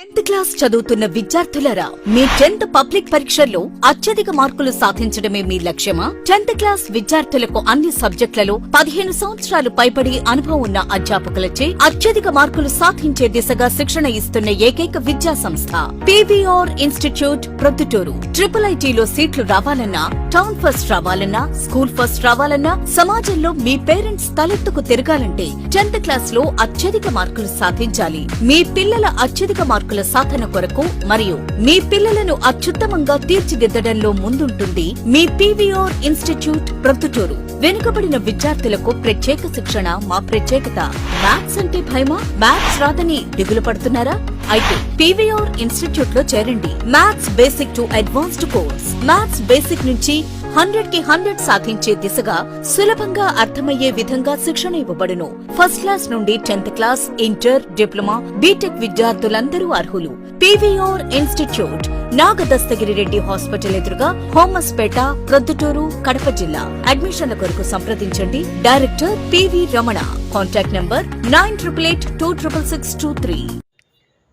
10th class చదువుతున్న విద్యార్థులారా, మీ 10th public పరీక్షల్లో అత్యధిక మార్కులు సాధించడమే మీ లక్ష్యమా? 10th క్లాస్ విద్యార్థులకు అన్ని సబ్జెక్టులలో 15 సంవత్సరాలు పైబడి అనుభవం ఉన్న అధ్యాపకులచే అత్యధిక మార్కులు సాధించే దిశగా శిక్షణ ఇస్తున్న ఏకైక విద్యా సంస్థ పీవీఆర్ ఇన్స్టిట్యూట్ ప్రొద్దుటూరు. IIITలో సీట్లు రావాలన్నా, టౌన్ ఫస్ట్ రావాలన్నా, స్కూల్ ఫస్ట్ రావాలన్నా, సమాజంలో మీ పేరెంట్స్ తలెత్తుకు తిరగాలంటే 10th క్లాస్ లో అత్యధిక మార్కులు సాధించాలి. మీ పిల్లల అత్యధిక మార్కుల సాధన కొరకు మరియు మీ పిల్లలను అత్యుత్తమంగా తీర్చిదిద్దడంలో ముందుంటుంది మీ పీవీఆర్ ఇన్స్టిట్యూట్ ప్రొద్దుటూరు. వెనుకబడిన విద్యార్థులకు ప్రత్యేక శిక్షణ మా ప్రత్యేకత. మ్యాథ్స్ అంటే భయమా? మ్యాథ్స్ రాదని దిగులు పడుతున్నారా? అయితే పీవీఆర్ ఇన్స్టిట్యూట్ లో చేరండి. Maths basic to advanced course. Maths basic నుంచి 100కి 100 సాధించే దిశగా సులభంగా అర్థమయ్యే విధంగా శిక్షణ ఇవ్వబడును. ఫస్ట్ క్లాస్ నుండి 10th class, inter, diploma, BTech విద్యార్థులందరూ అర్హులు. PVR institute Nagadastagiri Reddy hospital ఎదురుగా, హోమస్పేట, ప్రొద్దుటూరు, కడప జిల్లా. అడ్మిషన్ల కొరకు సంప్రదించండి. Director PV Ramana. Contact number 9888266623.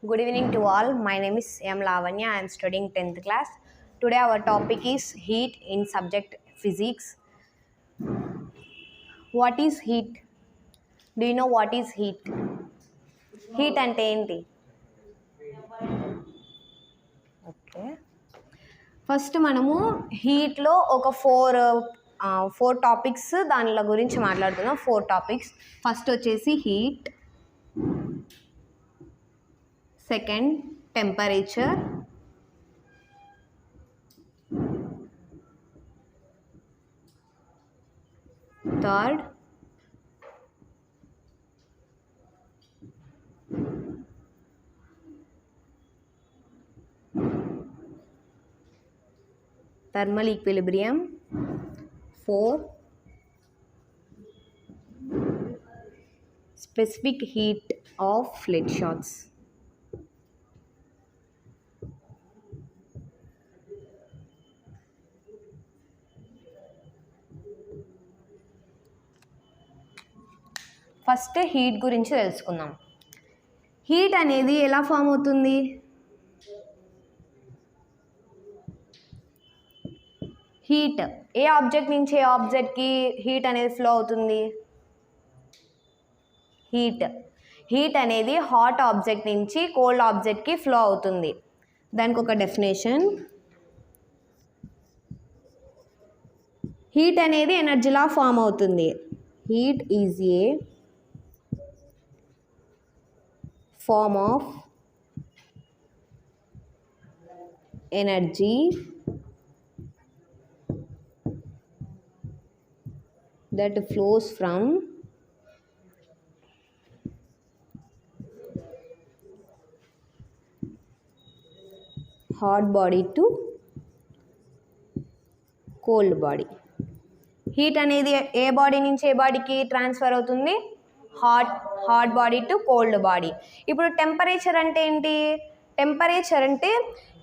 Good evening to all. My name is M. Lavanya. I am studying 10th class. Today our topic is heat in subject physics. What is heat? Do you know what is heat? Heat ante enti? Okay. First మనము హీట్లో ఒక four topics దానిల గురించి మాట్లాడుతున్నాం. 4 topics. First వచ్చేసి heat, second temperature, third thermal equilibrium, 4 specific heat of flood shots. First heat గురించి తెలుసుకుందాం. Heat అనేది ఎలా form అవుతుంది? హీట్ ఏ ఆబ్జెక్ట్ నుంచి ఏ ఆబ్జెక్ట్కి హీట్ అనేది ఫ్లో అవుతుంది? హీట్ అనేది హాట్ ఆబ్జెక్ట్ నుంచి కోల్డ్ ఆబ్జెక్ట్కి ఫ్లో అవుతుంది. దానికి ఒక డెఫినేషన్. హీట్ అనేది ఎనర్జీలా ఫామ్ అవుతుంది. Heat is a form of energy that flows from hot body to cold body. Heat అనేది ఏ బాడీ నుంచి ఏ బాడీకి ట్రాన్స్ఫర్ అవుతుంది? Hot body to cold body. ఇప్పుడు టెంపరేచర్ అంటే ఏంటి? టెంపరేచర్ అంటే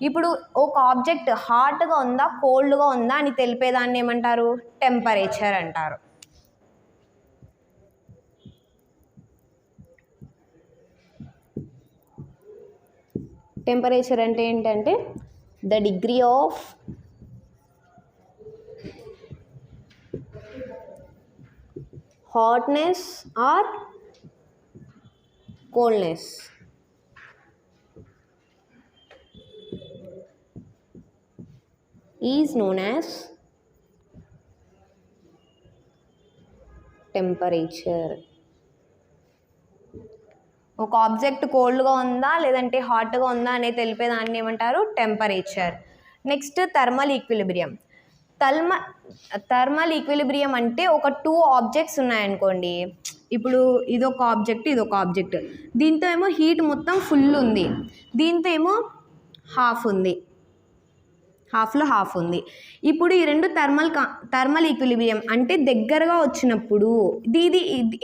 ఇప్పుడు ఒక ఆబ్జెక్ట్ హాట్గా ఉందా కోల్డ్గా ఉందా అని తెలిపేదాన్ని ఏమంటారు? టెంపరేచర్ అంటారు. టెంపరేచర్ అంటే ఏంటంటే the degree of hotness or coldness. Is known as temperature. ఒక ఆబ్జెక్ట్ కోల్డ్గా ఉందా లేదంటే హాట్గా ఉందా అనేది తెలిపేదాన్ని ఏమంటారు? Temperature. Next thermal equilibrium. Thermal equilibrium అంటే ఒక 2 ఆబ్జెక్ట్స్ ఉన్నాయనుకోండి. ఇప్పుడు ఇదొక ఆబ్జెక్ట్, ఇదొక ఆబ్జెక్ట్. దీంతో ఏమో హీట్ మొత్తం ఫుల్ ఉంది, దీంతో ఏమో హాఫ్ ఉంది, హాఫ్లో హాఫ్ ఉంది. ఇప్పుడు ఈ రెండు థర్మల్ ఈక్విలిబ్రియం అంటే దగ్గరగా వచ్చినప్పుడు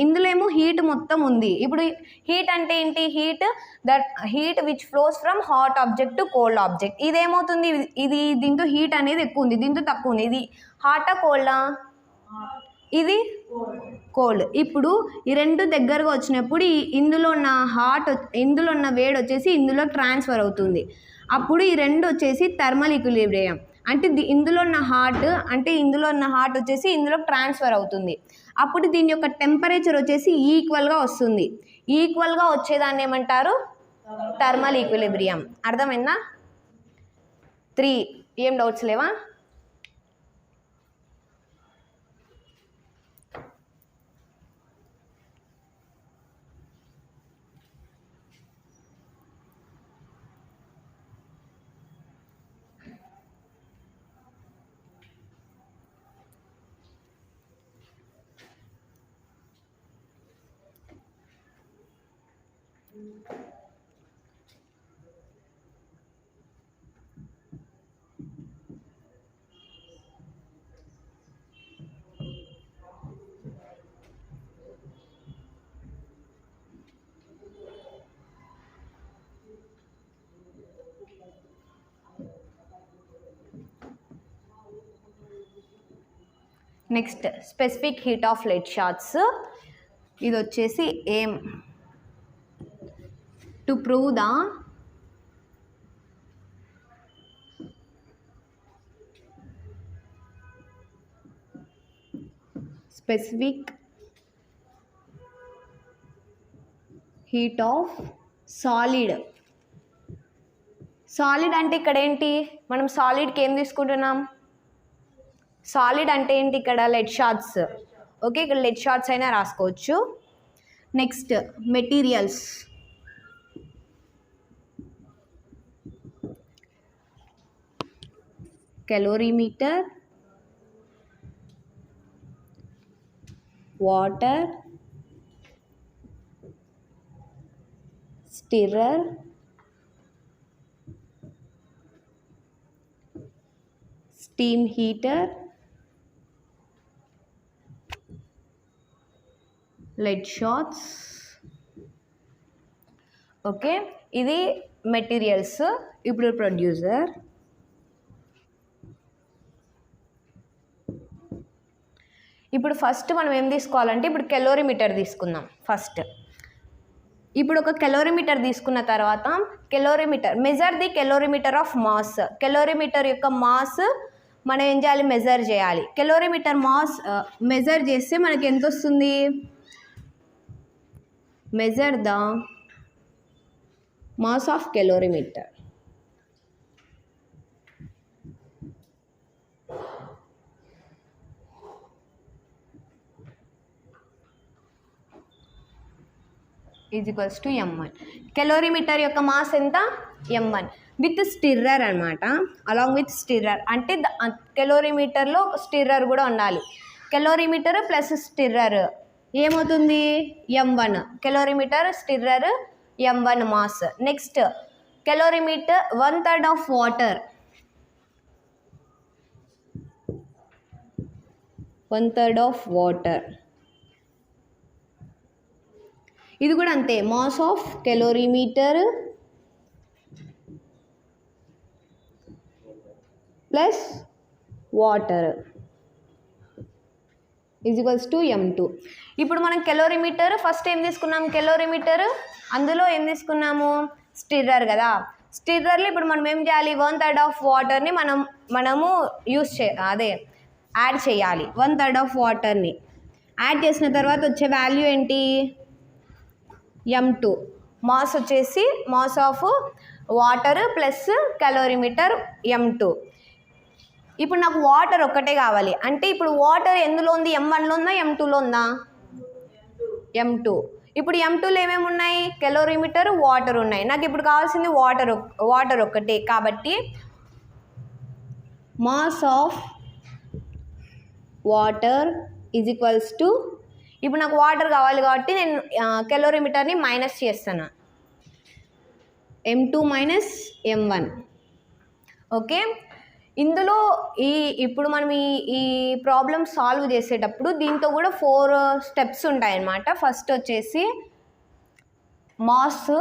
ఇందులో ఏమో హీట్ మొత్తం ఉంది. ఇప్పుడు హీట్ అంటే ఏంటి? Heat which flows from hot object to cold object. ఇదేమవుతుంది? దీంతో హీట్ అనేది ఎక్కువ ఉంది, దీంతో తక్కువ ఉంది. ఇది హాటా కోల్డా? ఇది కోల్డ్. ఇప్పుడు ఈ రెండు దగ్గరగా వచ్చినప్పుడు ఇందులో ఉన్న వేడి వచ్చేసి ఇందులో ట్రాన్స్ఫర్ అవుతుంది. అప్పుడు ఈ రెండు వచ్చేసి థర్మల్ ఈక్విలిబ్రియం. అంటే ఇందులో ఉన్న హాట్ వచ్చేసి ఇందులో ట్రాన్స్ఫర్ అవుతుంది. అప్పుడు దీని యొక్క టెంపరేచర్ వచ్చేసి ఈక్వల్గా వస్తుంది. ఈక్వల్గా వచ్చేదాన్ని ఏమంటారు? Thermal equilibrium. అర్థమైందా? 3 ఏం డౌట్స్ లేవా? Next specific heat of lead shots. ఇది వచ్చేసి aim to prove the specific heat of solid. Solid అంటే ఇక్కడ ఏంటి? మనం సాలిడ్కి ఏం తీసుకుంటున్నాం? సాలిడ్ అంటే ఏంటి? ఇక్కడ లెడ్ షార్ట్స్. ఓకే, ఇక్కడ లెడ్ షార్ట్స్ అయినా రాసుకోవచ్చు. Next materials. Calorimeter, water, stirrer, steam heater, lead shots. Okay, ఇది మెటీరియల్స్. ఇప్పుడు ప్రొడ్యూసర్. ఇప్పుడు ఫస్ట్ మనం ఏం తీసుకోవాలంటే ఇప్పుడు కెలోరీమీటర్ తీసుకుందాం ఫస్ట్. ఇప్పుడు ఒక కెలోరీమీటర్ తీసుకున్న తర్వాత measure the calorimeter of mass. Calorimeter యొక్క మాస్ మనం ఏం చేయాలి? మెజర్ చేయాలి. కెలోరీమీటర్ మాస్ మెజర్ చేస్తే మనకి ఎంత వస్తుంది? Measure the mass of calorimeter. Is equals to m1. Calorimeter యొక్క మాస్ ఎంత? m1 విత్ స్టిర్రర్ అనమాట. అలాంగ్ విత్ స్టిర్రర్ అంటే కెలోరీమీటర్లో స్టిర్రర్ కూడా ఉండాలి. కెలోరీమీటర్ ప్లస్ స్టిర్రర్ ఏమవుతుంది? m1. Calorimeter, stirrer, m1 mass. Next calorimeter 1/3 of water. 1/3 of water. ఇది కూడా అంతే. Mass of calorimeter plus water is equals to m2. ఇప్పుడు మనం కెలోరీమీటర్ ఫస్ట్ ఏం తీసుకున్నాం? కెలోరీమీటర్ అందులో ఏం తీసుకున్నాము? స్టిర్రర్ కదా. స్టిర్రర్లో ఇప్పుడు మనం ఏం చేయాలి? 1/3 ఆఫ్ వాటర్ని మనము యాడ్ చేయాలి. 1/3 ఆఫ్ వాటర్ని యాడ్ చేసిన తర్వాత వచ్చే వాల్యూ ఏంటి? m2. మాస్ వచ్చేసి mass of water plus calorimeter m2. ఇప్పుడు నాకు వాటర్ ఒక్కటే కావాలి. అంటే ఇప్పుడు వాటర్ ఎందులో ఉంది? m1లో ఉందా m2లో ఉందా? m2. ఇప్పుడు m2లో ఏమేమి ఉన్నాయి? కెలోరీమీటర్, వాటర్ ఉన్నాయి. నాకు ఇప్పుడు కావాల్సింది వాటర్ ఒక్కటే. కాబట్టి mass of water is equals to, ఇప్పుడు నాకు వాటర్ కావాలి కాబట్టి నేను కెలోరీమీటర్ని మైనస్ చేస్తాను. m2 minus m1. ఓకే, ఇందులో ఇప్పుడు మనం ఈ ప్రాబ్లం సాల్వ్ చేసేటప్పుడు దీంతో కూడా 4 స్టెప్స్ ఉంటాయన్నమాట. ఫస్ట్ వచ్చేసి మాస్,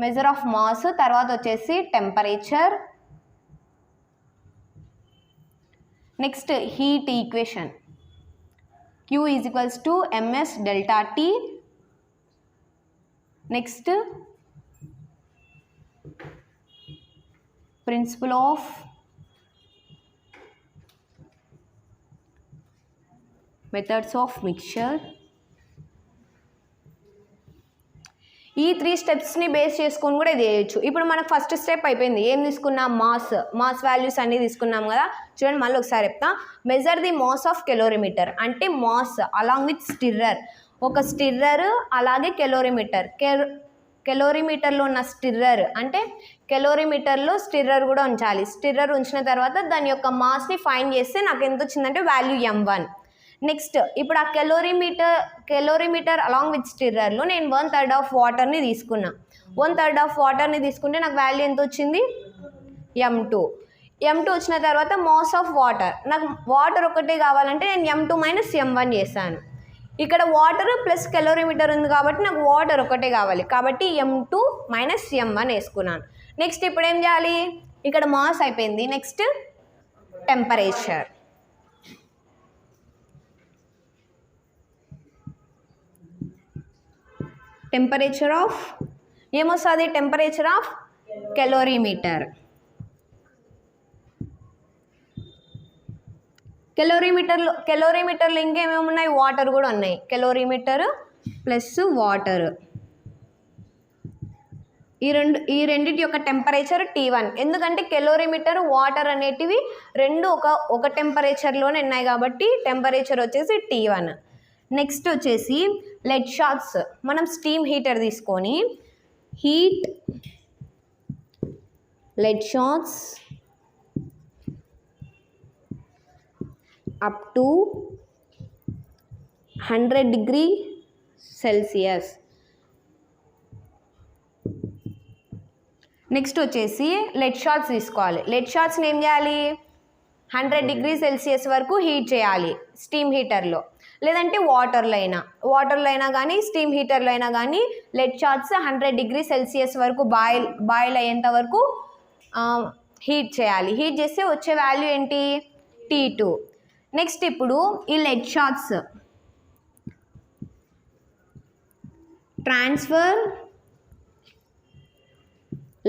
మెజర్ ఆఫ్ మాస్, తర్వాత వచ్చేసి temperature, next heat equation, Q is equals to ms delta T. Next, principle of methods of mixture. ఈ 3 స్టెప్స్ని బేస్ చేసుకొని కూడా ఇది చేయొచ్చు. ఇప్పుడు మనకు ఫస్ట్ స్టెప్ అయిపోయింది. ఏం తీసుకున్నాం? మాస్ వాల్యూస్ అన్నీ తీసుకున్నాం కదా. చూడండి మళ్ళీ ఒకసారి చెప్తా. Measure the mass of calorimeter అంటే మాస్ అలాంగ్ విత్ స్టిర్రర్. ఒక స్టిర్రర్ అలాగే కెలోరీమీటర్. కెలోరీమీటర్లో ఉన్న స్టిర్రర్ అంటే కెలోరీమీటర్లో స్టిర్రర్ కూడా ఉంచాలి. స్టిర్రర్ ఉంచిన తర్వాత దాని యొక్క మాస్ని ఫైండ్ చేస్తే నాకు ఎంత వచ్చిందంటే వాల్యూ m1. నెక్స్ట్ ఇప్పుడు ఆ కెలోరీమీటర్ అలాంగ్ విత్ స్టిర్రర్లో నేను 1/3 ఆఫ్ వాటర్ని తీసుకున్నా. 1/3 ఆఫ్ వాటర్ని తీసుకుంటే నాకు వాల్యూ ఎంత వచ్చింది? m2 వచ్చిన తర్వాత మాస్ ఆఫ్ వాటర్. నాకు వాటర్ ఒకటే కావాలంటే నేను m2 మైనస్ m1 చేశాను. ఇక్కడ వాటర్ ప్లస్ కెలోరీమీటర్ ఉంది కాబట్టి నాకు వాటర్ ఒకటే కావాలి కాబట్టి m2 మైనస్ m1 వేసుకున్నాను. నెక్స్ట్ ఇప్పుడు ఏం చేయాలి? ఇక్కడ మాస్ అయిపోయింది. Next temperature. టెంపరేచర్ ఆఫ్ ఏమొస్తుంది? Temperature of calorimeter. కెలోరీమీటర్లో ఇంకేమేమి ఉన్నాయి? వాటర్ కూడా ఉన్నాయి. Calorimeter plus water. ఈ రెండింటి యొక్క టెంపరేచర్ T1. ఎందుకంటే కెలోరీమీటర్ వాటర్ అనేటివి రెండు ఒక టెంపరేచర్లోనే ఉన్నాయి కాబట్టి టెంపరేచర్ వచ్చేసి T1. నెక్స్ట్ వచ్చేసి లెడ్ షాట్స్. మనం స్టీమ్ హీటర్ తీసుకొని heat lead shots up to 100 degree celsius. Next వచ్చేసి లెడ్ షాట్స్ తీసుకోవాలి. లెడ్ షాట్స్ని ఏం చేయాలి? 100 డిగ్రీ సెల్సియస్ వరకు హీట్ చేయాలి స్టీమ్ హీటర్లో, లేదంటే వాటర్లో అయినా కానీ స్టీమ్ హీటర్లో అయినా కానీ లెడ్ షాట్స్ 100 డిగ్రీ సెల్సియస్ వరకు బాయిల్ అయ్యేంత వరకు హీట్ చేయాలి. హీట్ చేస్తే వచ్చే వాల్యూ ఏంటి? T2. నెక్స్ట్ ఇప్పుడు ఈ lead shots transfer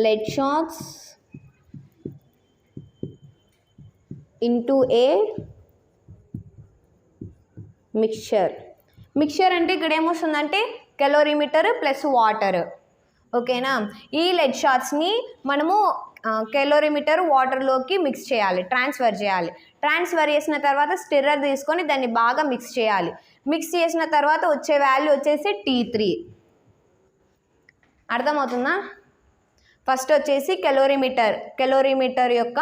lead shots into a mixture అంటే ఇక్కడ ఏమొస్తుందంటే కెలోరీమీటర్ ప్లస్ వాటర్. ఓకేనా? ఈ లెడ్ షాట్స్ని మనము కెలోరీమీటర్ వాటర్లోకి మిక్స్ చేయాలి, ట్రాన్స్ఫర్ చేయాలి. ట్రాన్స్ఫర్ చేసిన తర్వాత స్టిర్రర్ తీసుకొని దాన్ని బాగా మిక్స్ చేయాలి. మిక్స్ చేసిన తర్వాత వచ్చే వాల్యూ వచ్చేసి T3. అర్థమవుతుందా? ఫస్ట్ వచ్చేసి కెలోరీమీటర్ యొక్క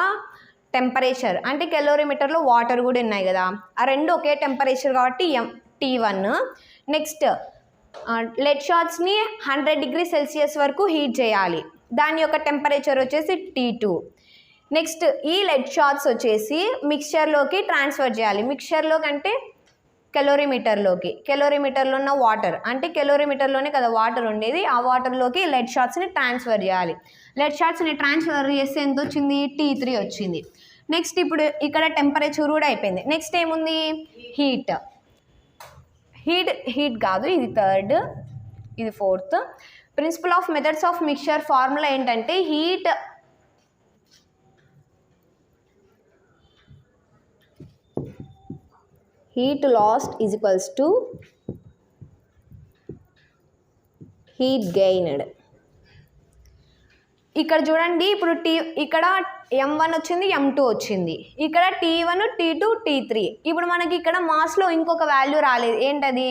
టెంపరేచర్ అంటే కెలోరీమీటర్లో వాటర్ కూడా ఉన్నాయి కదా, ఆ రెండు ఒకే టెంపరేచర్ కాబట్టి T1. నెక్స్ట్ లెడ్ షాట్స్ని 100 డిగ్రీ సెల్సియస్ వరకు హీట్ చేయాలి, దాని యొక్క టెంపరేచర్ వచ్చేసి T2. నెక్స్ట్ ఈ లెడ్ షాట్స్ వచ్చేసి మిక్చర్లోకి ట్రాన్స్ఫర్ చేయాలి. మిక్చర్లోకి అంటే కెలోరీమీటర్లో ఉన్న వాటర్ అంటే కెలోరీమీటర్లోనే కదా వాటర్ ఉండేది, ఆ వాటర్లోకి లెడ్ షాట్స్ని ట్రాన్స్ఫర్ చేయాలి. లెడ్ షాట్స్ని ట్రాన్స్ఫర్ చేస్తే ఎంత వచ్చింది? T3 వచ్చింది. నెక్స్ట్ ఇప్పుడు ఇక్కడ టెంపరేచర్ కూడా అయిపోయింది. నెక్స్ట్ ఏముంది? హీట్ కాదు, ఇది థర్డ్, ఇది fourth. Principle of methods of mixture formula ఏంటంటే heat lost is equals to heat gained. ఇక్కడ చూడండి, ఇప్పుడు ఇక్కడ m1 వచ్చింది, m2 వచ్చింది, ఇక్కడ T1, T2, T3. ఇప్పుడు మనకి ఇక్కడ మాస్లో ఇంకొక వాల్యూ రాలేదు, ఏంటది?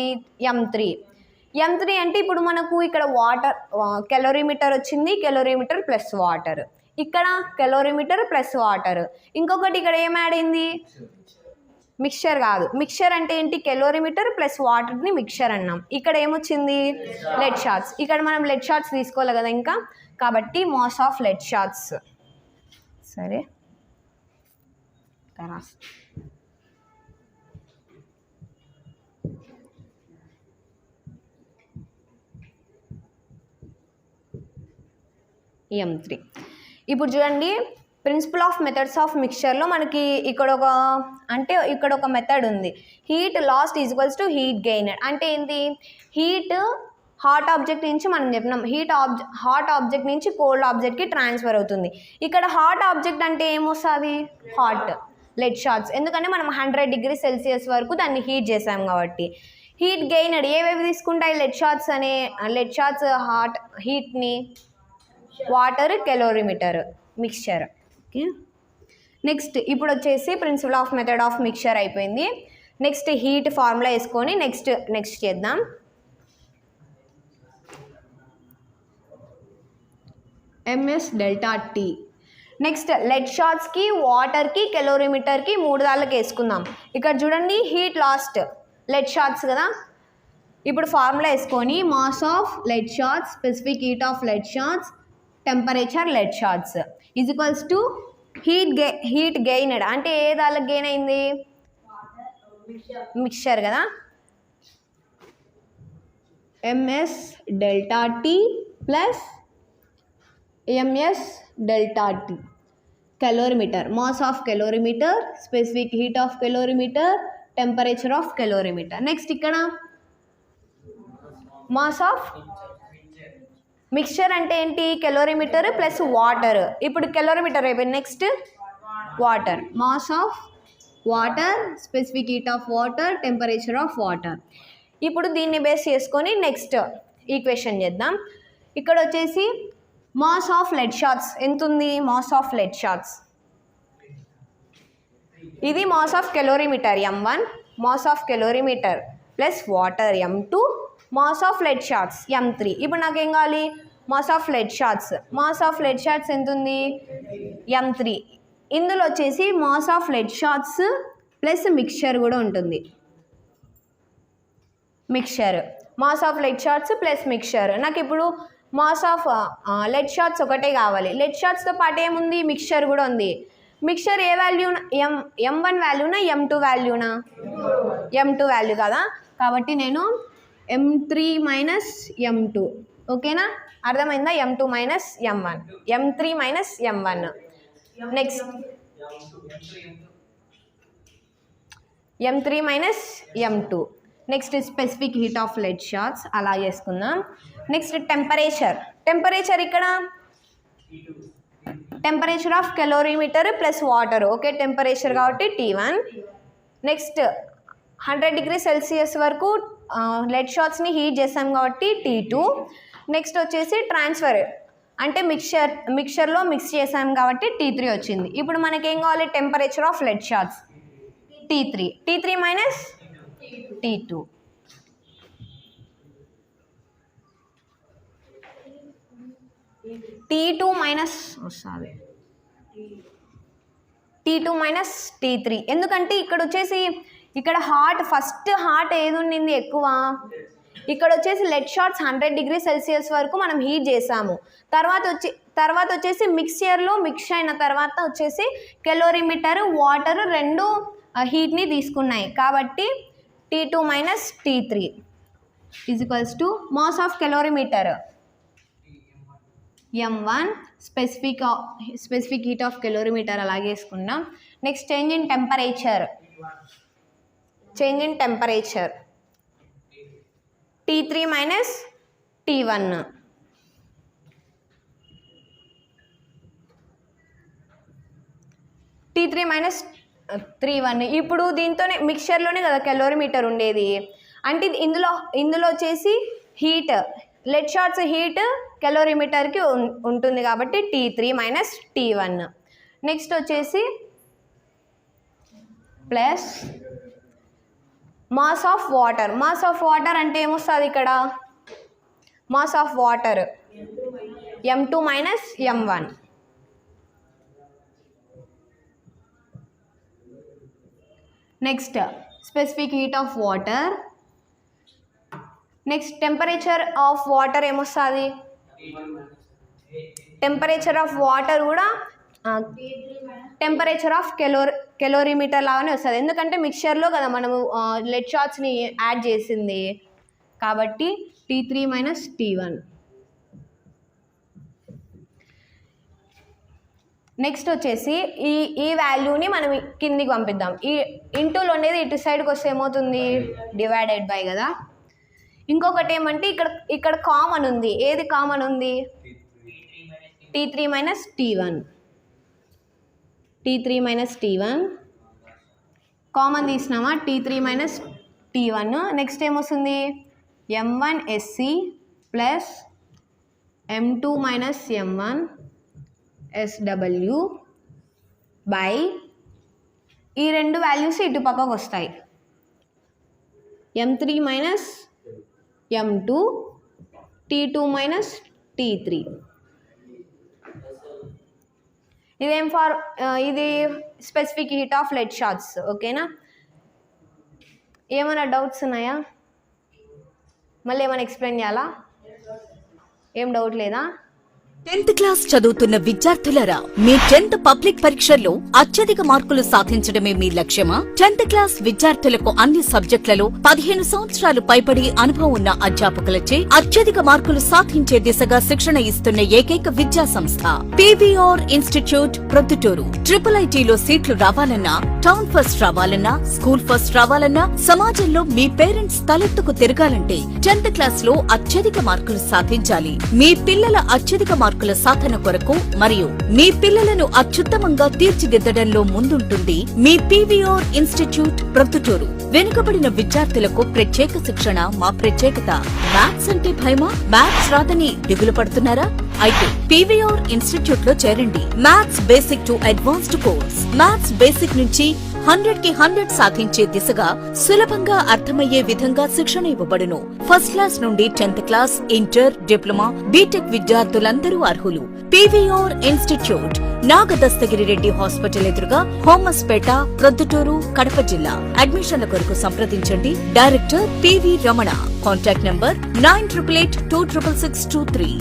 m3 అంటే ఇప్పుడు మనకు ఇక్కడ వాటర్ కెలోరీమీటర్ వచ్చింది, కెలోరీమీటర్ ప్లస్ వాటర్, ఇక్కడ కెలోరీమీటర్ ప్లస్ వాటర్, ఇంకొకటి ఇక్కడ ఏం యాడ్ అయింది? మిక్చర్ కాదు. మిక్చర్ అంటే ఏంటి? కెలోరీమీటర్ ప్లస్ వాటర్ని మిక్చర్ అన్నాం. ఇక్కడ ఏమొచ్చింది? Lead shots. ఇక్కడ మనం లెడ్ షాట్స్ తీసుకోవాలి కదా ఇంకా, కాబట్టి మాస్ ఆఫ్ లెడ్ షాట్స్. సరే, M3. ఇప్పుడు చూడండి, ప్రిన్సిపల్ ఆఫ్ మెథడ్స్ ఆఫ్ మిక్చర్లో మనకి ఇక్కడ ఒక మెథడ్ ఉంది. Heat lost equals to heat gained. అంటే ఏంటి? హీట్ హాట్ ఆబ్జెక్ట్ నుంచి మనం చెప్పినాం హాట్ ఆబ్జెక్ట్ నుంచి కోల్డ్ ఆబ్జెక్ట్కి ట్రాన్స్ఫర్ అవుతుంది. ఇక్కడ హాట్ ఆబ్జెక్ట్ అంటే ఏమొస్తుంది? Hot lead shorts. ఎందుకంటే మనం 100 డిగ్రీ సెల్సియస్ వరకు దాన్ని హీట్ చేసాం కాబట్టి. హీట్ గెయినెడ్ ఏవేవి తీసుకుంటాయి? లెడ్ షార్ట్స్ హాట్ హీట్ని, water, calorimeter, mixture. Okay, next ఇప్పుడు వచ్చేసి principle of method of mixture అయిపోయింది. నెక్స్ట్ హీట్ ఫార్ములా వేసుకొని నెక్స్ట్ చేద్దాం. MS delta T. Next lead షార్ట్స్కి, వాటర్కి, కెలోరీమీటర్కి 3 దాళ్ళకి వేసుకుందాం. ఇక్కడ చూడండి హీట్ లాస్ట్ లెడ్ షార్ట్స్ కదా. ఇప్పుడు ఫార్ములా వేసుకొని mass of lead shorts, specific heat of lead shorts, temperature lead shorts is equals to heat gained. అంటే ఏ దాళ్ళకి గెయిన్ అయింది? మిక్చర్ కదా. MS delta T plus MS delta T. Calorimeter, mass of calorimeter, specific heat of calorimeter, temperature of calorimeter. Next ఇక్కడ mass of mixture అంటే ఏంటి? Calorimeter plus water. ఇప్పుడు calorimeter అయిపోయింది. Next water, mass of water, specific heat of water, temperature of water. ఇప్పుడు దీన్ని base చేసుకొని next equation చేద్దాం. ఇక్కడ వచ్చేసి మాస్ ఆఫ్ లెడ్ షార్ట్స్ ఎంత ఉంది? మాస్ ఆఫ్ లెడ్ షార్ట్స్ ఇది mass of calorimeter M1, mass of calorimeter plus water M2, mass of lead shots M3. ఇప్పుడు నాకు ఏం కావాలి? మాస్ ఆఫ్ లెడ్ షార్ట్స్ ఎంత ఉంది? M3. ఇందులో వచ్చేసి mass of lead shots plus mixture కూడా ఉంటుంది. Mass of lead shots plus mixture. నాకు ఇప్పుడు మాస్ ఆఫ్ లెడ్ షార్ట్స్ ఒకటే కావాలి. లెడ్ షార్ట్స్తో పాటు ఏముంది? మిక్చర్ కూడా ఉంది. మిక్చర్ ఏ వాల్యూ? M1 వాల్యూనా M2 వాల్యూనా? M2 వాల్యూ కదా. కాబట్టి నేను M3 మైనస్ M2. ఓకేనా, అర్థమైందా? M2 minus M1, M3 minus M1. Next M3 minus M2. Next specific heat of lead shorts అలా చేసుకుందాం. నెక్స్ట్ టెంపరేచర్ ఇక్కడ temperature of calorimeter plus water. Okay, temperature కాబట్టి T1. నెక్స్ట్ 100 డిగ్రీ సెల్సియస్ వరకు lead షార్ట్స్ని heat చేసాం కాబట్టి T2. Next వచ్చేసి transfer అంటే మిక్చర్లో మిక్స్ చేసాం కాబట్టి T3 వచ్చింది. ఇప్పుడు మనకేం కావాలి? Temperature of lead shots T3 minus T2. T2 minus T3. ఎందుకంటే ఇక్కడ వచ్చేసి ఫస్ట్ హాట్ ఏది ఉండింది ఎక్కువ? ఇక్కడ వచ్చేసి లెడ్ షార్ట్స్ 100 డిగ్రీ సెల్సియస్ వరకు మనం హీట్ చేసాము. తర్వాత వచ్చేసి మిక్చర్లో మిక్స్ అయిన తర్వాత వచ్చేసి కెలోరీమీటర్, వాటర్ రెండు హీట్ని తీసుకున్నాయి కాబట్టి T2 minus T3 is equals to mass of calorimeter M1, specific heat of calorimeter అలాగే వేసుకున్నాం. Next change in temperature T3 minus T1. T3 minus 3.1. ఇప్పుడు దీంతోనే మిక్చర్లోనే కదా కెలోరీమీటర్ ఉండేది. అంటే ఇందులో వచ్చేసి హీట్ లెడ్ షార్ట్స్ హీట్ కెలోరీమీటర్కి ఉంటుంది కాబట్టి T3 మైనస్ T1. నెక్స్ట్ వచ్చేసి ప్లస్ మాస్ ఆఫ్ వాటర్ అంటే ఏమొస్తుంది ఇక్కడ? Mass of water M2 minus M1. Next specific heat of water. Next temperature of water ఏమొస్తుంది? టెంపరేచర్ ఆఫ్ వాటర్ కూడా టెంపరేచర్ ఆఫ్ కెలోరీమీటర్ లాగానే వస్తుంది. ఎందుకంటే మిక్చర్లో కదా మనము లెడ్ షార్ట్స్ని యాడ్ చేసింది కాబట్టి T3 మైనస్ T1. నెక్స్ట్ వచ్చేసి ఈ వాల్యూని మనం కిందికి పంపిద్దాం. ఈ ఇంటూలో ఉండేది ఇటు సైడ్కి వస్తే ఏమవుతుంది, డివైడెడ్ బై కదా. ఇంకొకటి ఏమంటే ఇక్కడ కామన్ ఉంది. ఏది కామన్ ఉంది, T3 minus T1. T3 minus T1 common తీసినామా, T3 మైనస్ T1. నెక్స్ట్ ఏమొస్తుంది, M1 SC plus M2 minus M1 SW by ఈ రెండు వాల్యూస్ ఇటు పక్కకు వస్తాయి, M3 minus M2 T2 minus T3. ఇది specific heat of lead shots. ఓకేనా, ఏమైనా డౌట్స్ ఉన్నాయా, మళ్ళీ ఏమైనా ఎక్స్ప్లెయిన్ చేయాలా, ఏం డౌట్ లేదా? 10th క్లాస్ చదువుతున్న విద్యార్థులారా, మీ 10th పబ్లిక్ పరీక్షల్లో అత్యధిక మార్కులు సాధించడమే మీ లక్ష్యమా? 10th క్లాస్ విద్యార్థులకు అన్ని సబ్జెక్టులలో 15 సంవత్సరాలు పైబడి అనుభవం ఉన్న అధ్యాపకులచే అత్యధిక మార్కులు సాధించే దిశగా శిక్షణ ఇస్తున్న ఏకైక విద్యా సంస్థ పీవీఆర్ ఇన్స్టిట్యూట్ ప్రొద్దుటూరు. IIITలో సీట్లు రావాలన్నా, టౌన్ ఫస్ట్ రావాలన్నా, స్కూల్ ఫస్ట్ రావాలన్నా, సమాజంలో మీ పేరెంట్స్ తలెత్తుకు తిరగాలంటే 10th క్లాస్ లో అత్యధిక మార్కులు సాధించాలి. మీ పిల్లల అత్యధిక మార్కుల సాధన కొరకు మరియు మీ పిల్లలను అత్యుత్తమంగా తీర్చిదిద్దడంలో ముందుంటుంది మీ పీవీఆర్ ఇన్స్టిట్యూట్ ప్రొద్దుటూరు. వెనుకబడిన విద్యార్థులకు ప్రత్యేక శిక్షణ మా ప్రత్యేకత. మ్యాథ్స్ అంటే భయమా? మ్యాథ్స్ రాదని దిగులు పడుతున్నారా? అయితే పీవీఆర్ ఇన్స్టిట్యూట్ లో చేరండి. Maths basic to advanced course. Maths basic నుంచి 100కి 100 సాధించే దిశగా సులభంగా అర్థమయ్యే విధంగా శిక్షణ ఇవ్వబడును. ఫస్ట్ క్లాస్ నుండి 10th class, inter, diploma, BTech విద్యార్థులందరూ అర్హులు. PVR institute Nagadastagiri Reddy hospital ఎదురుగా, హోమస్పేట, ప్రొద్దుటూరు, కడప జిల్లా. అడ్మిషన్ల కొరకు సంప్రదించండి. Director PV Ramana. Contact number 9882666623.